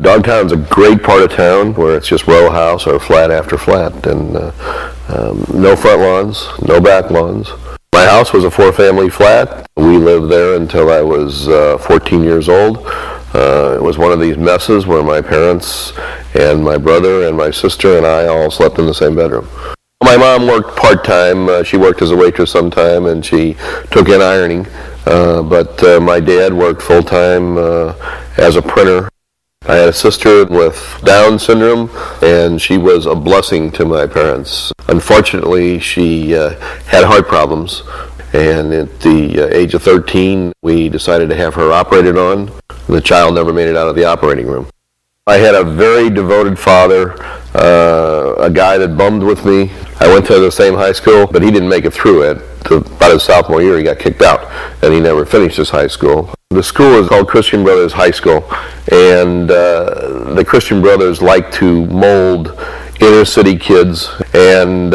Dogtown's a great part of town where it's just row house or flat after flat, and no front lawns, no back lawns. My house was a 4-family flat. We lived there until I was 14 years old. It was one of these messes where my parents and my brother and my sister and I all slept in the same bedroom. My mom worked part-time. She worked as a waitress sometime, and she took in ironing. But my dad worked full-time as a printer. I had a sister with Down syndrome, and she was a blessing to my parents. Unfortunately, she had heart problems, and at the age of 13, we decided to have her operated on. The child never made it out of the operating room. I had a very devoted father, a guy that bummed with me. I went to the same high school, but he didn't make it through it. About his sophomore year, he got kicked out, and he never finished his high school. The school is called Christian Brothers High School, and the Christian Brothers like to mold inner city kids, and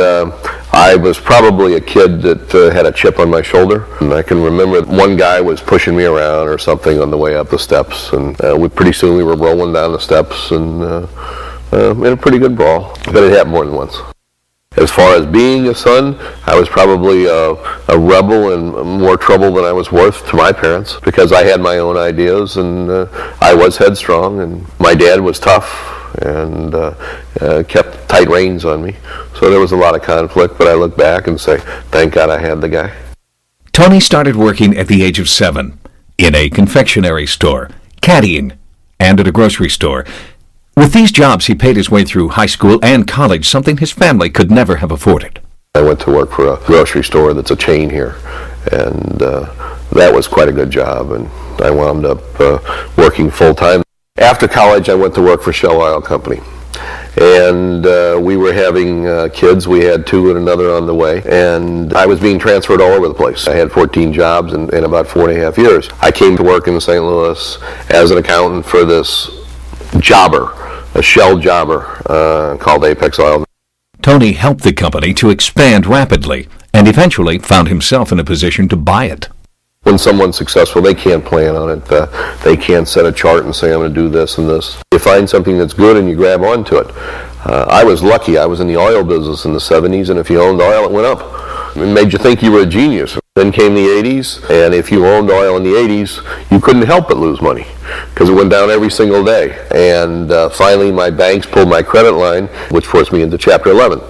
I was probably a kid that had a chip on my shoulder. And I can remember one guy was pushing me around or something on the way up the steps, and pretty soon we were rolling down the steps and in a pretty good brawl. But it happened more than once. As far as being a son, I was probably a rebel and more trouble than I was worth to my parents, because I had my own ideas, and I was headstrong, and my dad was tough and kept tight reins on me. So there was a lot of conflict, but I look back and say, thank God I had the guy. Tony started working at the age of 7 in a confectionery store, caddying, and at a grocery store. With these jobs, he paid his way through high school and college, something his family could never have afforded. I went to work for a grocery store that's a chain here, and that was quite a good job, and I wound up working full-time. After college, I went to work for Shell Oil Company, and we were having kids. We had 2 and another on the way, and I was being transferred all over the place. I had 14 jobs in about 4.5 years. I came to work in St. Louis as an accountant for this jobber, a Shell jobber called Apex Oil. Tony helped the company to expand rapidly and eventually found himself in a position to buy it. When someone's successful, they can't plan on it. They can't set a chart and say, I'm going to do this and this. You find something that's good and you grab onto it. I was lucky. I was in the oil business in the 70s, and if you owned oil, it went up. It made you think you were a genius. Then came the 80s, and if you owned oil in the 80s, you couldn't help but lose money because it went down every single day. And finally, my banks pulled my credit line, which forced me into Chapter 11.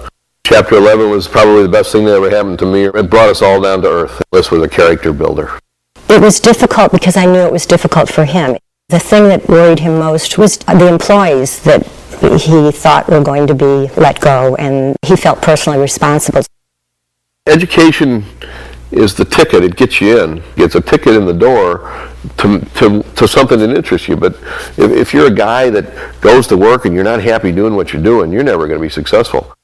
Chapter 11 was probably the best thing that ever happened to me. It brought us all down to earth. This was a character builder. It was difficult because I knew it was difficult for him. The thing that worried him most was the employees that he thought were going to be let go, and he felt personally responsible. Education is the ticket. It gets you in. It's a ticket in the door to something that interests you. But if you're a guy that goes to work and you're not happy doing what you're doing, you're never going to be successful.